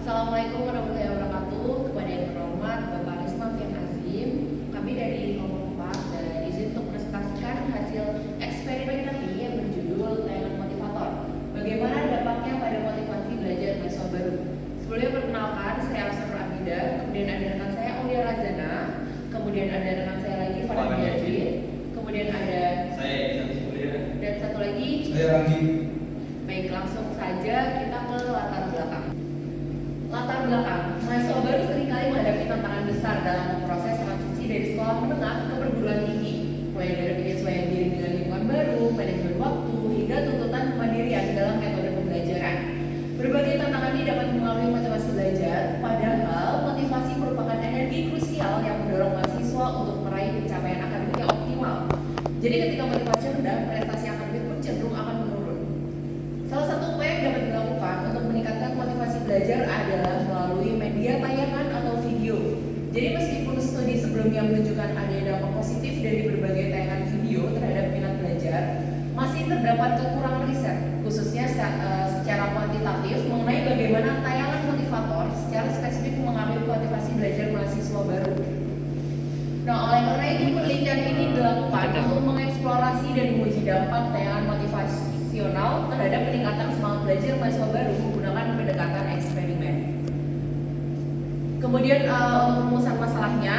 Assalamualaikum warahmatullahi wabarakatuh. Kepada yang terhormat Bapak Risma Fian Azim, kami dari kelompok 4 dan izin untuk presentasikan hasil eksperimen kami yang berjudul tayangan motivator. Bagaimana dampaknya pada motivasi belajar mahasiswa baru? Sebelumnya perkenalkan, saya Alsafra Abida, kemudian ada rekan saya Aulia Razana, kemudian ada rekan saya lagi Farhan Yazid, kemudian ada saya dan satu lagi Saya Ranggi. Baik, langsung saja kita ke latar belakang. Latar belakang, mahasiswa baru seringkali menghadapi tantangan besar dalam proses transisi dari sekolah menengah ke perguruan tinggi, mulai dari penyesuaian diri dengan lingkungan baru, manajemen waktu, hingga tuntutan kemandirian dalam metode pembelajaran. Berbagai tantangan ini dapat mengalami motivasi belajar, padahal motivasi merupakan energi krusial yang mendorong mahasiswa untuk meraih pencapaian akademik yang optimal. Jadi ketika motivasi rendah, prestasi akademik pun cenderung akan menurun. Salah satu upaya yang dapat dilakukan untuk meningkatkan motivasi belajar adalah melalui media tayangan atau video. Jadi meskipun studi sebelumnya menunjukkan ada dampak positif dari berbagai tayangan video terhadap minat belajar, masih terdapat kekurangan riset, khususnya secara kuantitatif mengenai bagaimana tayangan motivator secara spesifik mengambil motivasi belajar mahasiswa baru. Nah, oleh karena itu penelitian ini dilakukan untuk mengeksplorasi dan menguji dampak tayangan motivasional terhadap peningkatan semangat belajar mahasiswa baru menggunakan pendekatan eksperimen. Kemudian untuk rumusan masalahnya,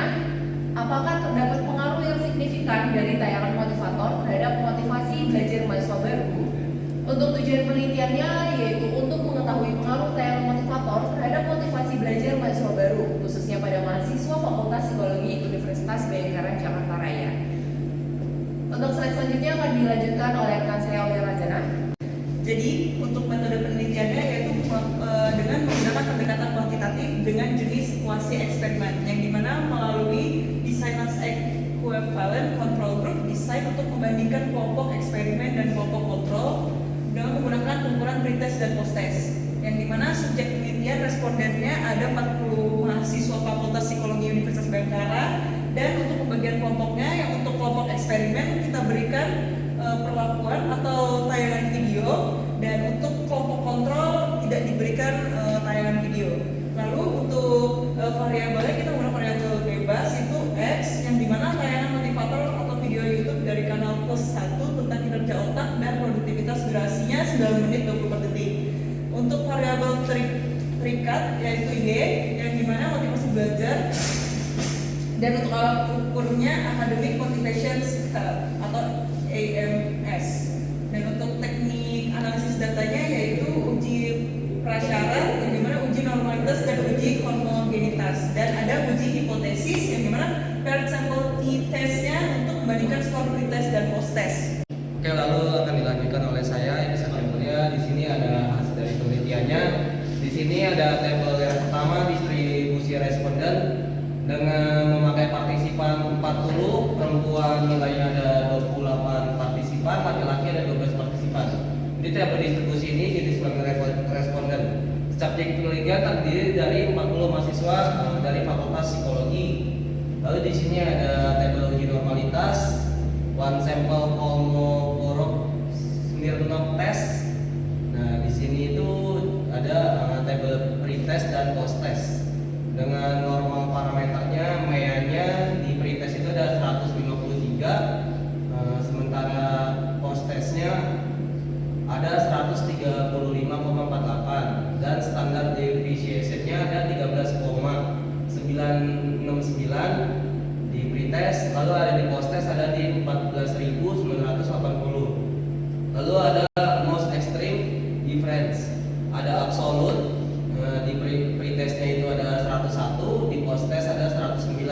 apakah terdapat pengaruh yang signifikan dari tayangan motivator terhadap motivasi belajar mahasiswa baru? Untuk tujuan penelitiannya yaitu untuk mengetahui pengaruh tayangan motivator terhadap motivasi belajar mahasiswa baru, khususnya pada mahasiswa Fakultas Psikologi Universitas Bayangkara Jakarta Raya. Untuk slide selanjutnya akan dilanjutkan oleh rekan saya Aulia Razana. Jadi untuk metode penelitiannya yaitu dengan menggunakan pendekatan kuantitatif dengan jenis kuasi eksperimen yang dimana melalui Designers Equivalent Control Group desain untuk membandingkan kelompok eksperimen dan kelompok kontrol dengan menggunakan ukuran pretest dan posttest yang dimana subjek penelitian respondennya ada 40 mahasiswa Fakultas Psikologi Universitas Bayangkara, dan untuk pembagian kelompoknya yang untuk kelompok eksperimen kita berikan perlakuan atau tayangan video, dan untuk kelompok kontrol tidak diberikan tayangan video. Lalu untuk variabelnya kita menggunakan variabel bebas itu X, yang dimana tayangan motivator atau video YouTube dari kanal +1 tentang kinerja otak dan produktivitas durasinya 9 menit 24 detik. Untuk variabel terikat yaitu Y, yang dimana motivasi belajar, dan untuk alat ukurnya Academic Motivation Scale atau AMS. Dan untuk teknik analisis datanya yaitu uji prasyarat, yang dimana uji normalitas dan uji homogenitas, dan ada uji hipotesis yang dimana paired sample t-testnya untuk membandingkan skor pretest dan post-test. Oke, lalu akan dilanjutkan oleh saya. Ini sampelnya. Di sini ada hasil dari penelitiannya. Di sini ada tabel yang pertama distribusi responden dengan memakai partisipan 40, perempuan nilainya ada 28 partisipan, laki-laki ada 12 partisipan. Jadi tabel distribusi ini jadi sebagai responden. Subjek penelitian terdiri dari 40 mahasiswa dari Fakultas Psikologi. Lalu di sini ada tabel uji normalitas, one sample Kolmogorov Smirnov test. Nah, di sini itu ada tabel pretest dan posttest. Dengan normal parameternya, meanya di pretest itu ada 153, sementara posttestnya ada 135,48, dan standar deviation-nya ada 13,969 di pretest. Lalu ada di posttest ada di 14.980. Lalu ada most extreme difference, ada absolute, di pretestnya itu ada 101, di posttest ada 109.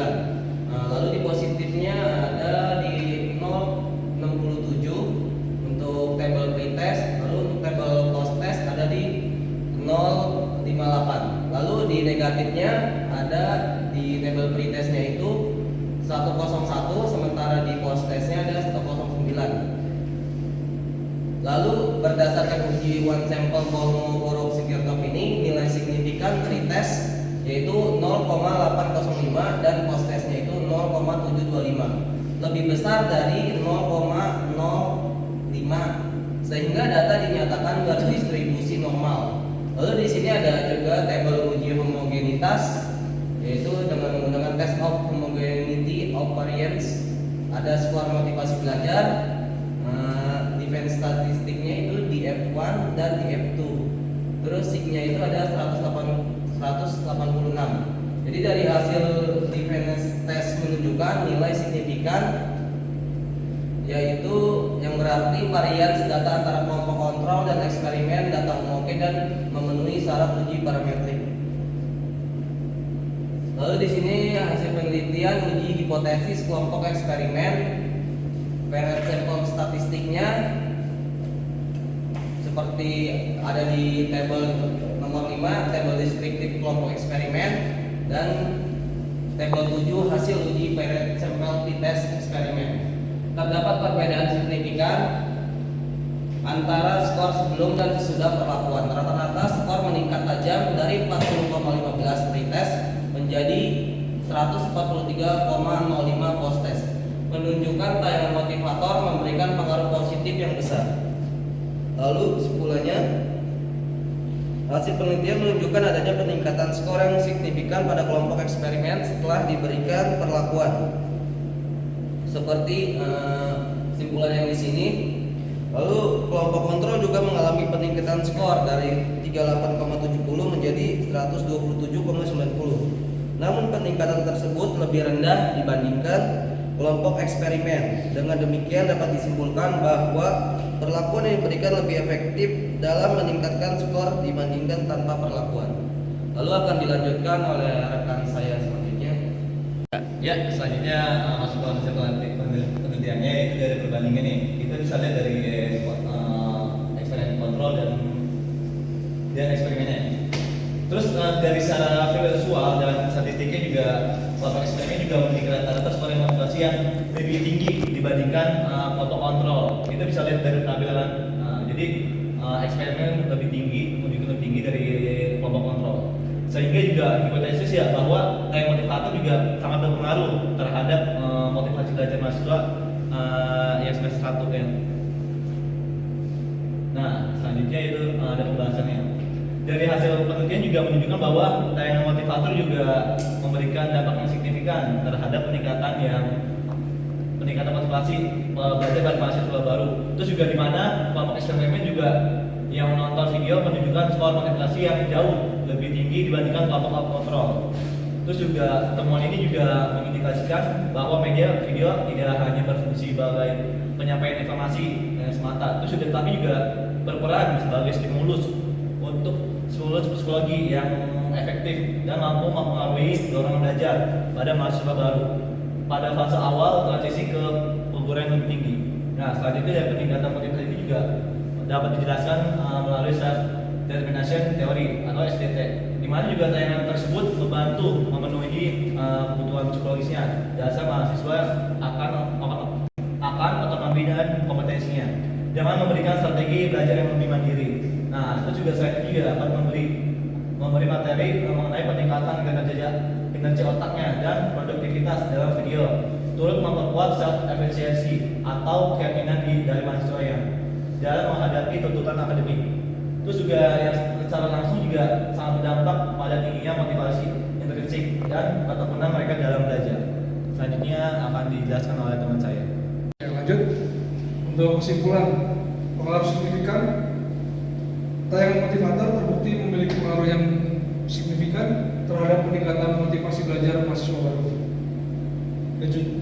Lalu di positifnya ada di 0,67 untuk tabel pretest, lalu untuk tabel posttest ada di 0,58. Lalu di negatifnya ada di tabel pretestnya itu 101, sementara di posttestnya ada 109. Lalu berdasarkan uji one sample Kolmogorov Smirnov ini, nilai signifikan pretest yaitu 0,805 dan posttestnya itu 0,725, lebih besar dari 0,05, sehingga data dinyatakan berdistribusi normal. Lalu di sini ada juga tabel uji ada skor motivasi belajar. Defense statistiknya itu di F1 dan di F2. Terus SIG-nya itu ada 186. Jadi dari hasil defense test menunjukkan nilai signifikan, yaitu yang berarti varians data antara kelompok kontrol dan eksperimen data oke dan memenuhi syarat uji parametrik. Lalu di sini hasil penelitian uji hipotesis kelompok eksperimen, variance sampel statistiknya seperti ada di tabel nomor 5, tabel deskriptif kelompok eksperimen, dan tabel 7 hasil uji variance sampel t-test eksperimen. Terdapat perbedaan signifikan antara skor sebelum dan sesudah perlakuan. Rata-rata skor meningkat tajam dari 40,15 pretest menjadi 143,05 post-test, menunjukkan tayangan motivator memberikan pengaruh positif yang besar. Lalu kesimpulannya, hasil penelitian menunjukkan adanya peningkatan skor yang signifikan pada kelompok eksperimen setelah diberikan perlakuan. Seperti kesimpulan yang di sini. Lalu kelompok kontrol juga mengalami peningkatan skor dari 38,70 menjadi 127,90. Namun peningkatan tersebut lebih rendah dibandingkan kelompok eksperimen. Dengan demikian dapat disimpulkan bahwa perlakuan yang diberikan lebih efektif dalam meningkatkan skor dibandingkan tanpa perlakuan. Lalu akan dilanjutkan oleh rekan saya selanjutnya. Ya, selanjutnya masuk ke hasil penelitiannya itu dari perbandingan nih. Kita bisa lihat dari eksperimen kontrol dan eksperimennya. Terus dari secara visual dan statistiknya juga kelompok eksperimen juga memiliki rata-rata skor motivasi yang lebih tinggi dibandingkan kelompok kontrol. Kita bisa lihat dari tampilan. Jadi eksperimen lebih tinggi dari kelompok kontrol. Sehingga juga hipotesis ya bahwa tayangan motivator juga sangat berpengaruh terhadap motivasi belajar mahasiswa yang semester 1 ya. Nah, selanjutnya itu ada pembahasannya. Dari hasil penelitian juga menunjukkan bahwa tayangan motivator juga memberikan dampak yang signifikan terhadap peningkatan motivasi belajar bagi mahasiswa baru. Terus juga di mana kelompok eksperimen juga yang menonton video menunjukkan skor motivasi yang jauh lebih tinggi dibandingkan kelompok kontrol. Terus juga temuan ini juga mengindikasikan bahwa media video tidak hanya berfungsi sebagai penyampaian informasi semata, terus juga tapi juga berperan sebagai stimulus psikologi yang efektif dan mampu mempengaruhi dorongan belajar pada mahasiswa baru pada fase awal transisi ke perguruan yang lebih tinggi. Nah, selanjutnya dari peningkatan motivasi ini juga dapat dijelaskan melalui self determination theory atau SDT, di mana juga tayangan tersebut membantu memenuhi kebutuhan psikologisnya. Dasar mahasiswa akan otonomi dan kompetensinya dengan memberikan strategi belajar yang lebih mandiri. Nah, itu juga selain itu juga dapat memberi materi mengenai peningkatan kinerja otaknya dan produktivitas dalam video, turut memperkuat self efisiensi atau keyakinan dari mahasiswa dalam menghadapi tuntutan akademik. Terus juga yang secara langsung juga sangat berdampak pada tingginya motivasi intrinsik dan ketekunan mereka dalam belajar. Selanjutnya akan dijelaskan oleh teman saya. Lanjut, untuk kesimpulan pengaruh signifikan, tayangan motivator terbukti memiliki pengaruh yang signifikan terhadap peningkatan motivasi belajar mahasiswa baru.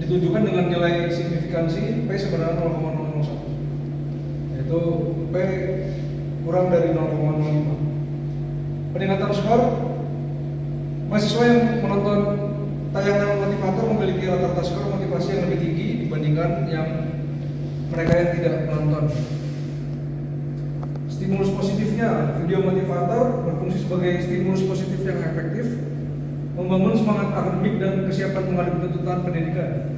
Ditunjukkan dengan nilai signifikansi P sebenarnya 0,001, yaitu P kurang dari 0,05. Peningkatan skor, mahasiswa yang menonton tayangan motivator memiliki rata-rata skor motivasi yang lebih tinggi dibandingkan yang mereka yang tidak menonton. Stimulus positifnya, video motivator berfungsi sebagai stimulus positif yang efektif, membangun semangat akademik dan kesiapan menghadapi tuntutan pendidikan.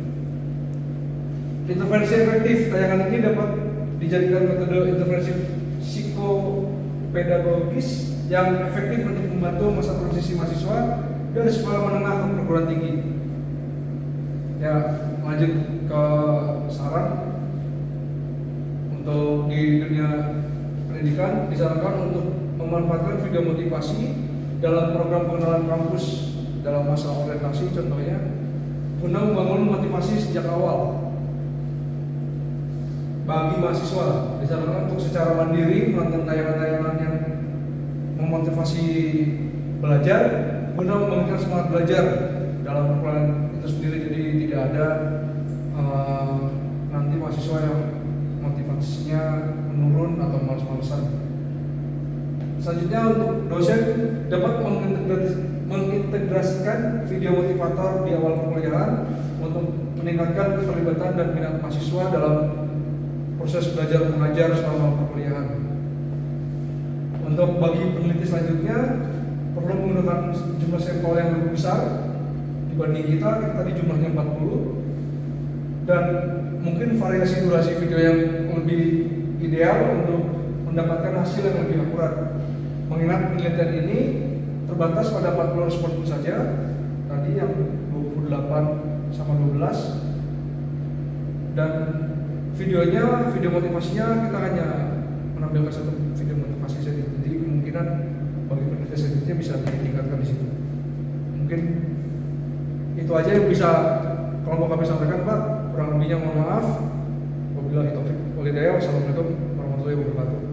Intervensi efektif, tayangan ini dapat dijadikan metode intervensi psikopedagogis yang efektif untuk membantu masa transisi mahasiswa dari sekolah menengah ke perguruan tinggi. Ya, lanjut ke saran untuk di dunia pendidikan, disarankan untuk memanfaatkan video motivasi dalam program pengenalan kampus dalam masa orientasi contohnya, guna membangun motivasi sejak awal. bagi mahasiswa disarankan untuk secara mandiri menonton tayangan-tayangan yang memotivasi belajar guna memberikan semangat belajar dalam perkuliahan itu sendiri. Jadi tidak ada nanti mahasiswa yang motivasinya menurun atau malas-malasan. Selanjutnya untuk dosen dapat mengintegrasikan video motivator di awal perkuliahan untuk meningkatkan keterlibatan dan minat mahasiswa dalam proses belajar mengajar selama perkuliahan. Untuk bagi peneliti selanjutnya perlu menggunakan jumlah sampel yang lebih besar dibanding kita tadi jumlahnya 40, dan mungkin variasi durasi video yang lebih ideal untuk mendapatkan hasil yang lebih akurat. Mengingat penelitian ini terbatas pada 40 respon saja, tadi yang 28 sama 12, dan videonya, video motivasinya kita hanya menampilkan satu video motivasi saja. Jadi kemungkinan bagi penelitian selanjutnya bisa ditingkatkan di situ. Mungkin itu aja yang bisa kalau mau kami sampaikan, Pak. Kurang lebihnya mohon maaf. Wabillahi taufiq wal hidayah. Wassalamualaikum warahmatullahi wabarakatuh.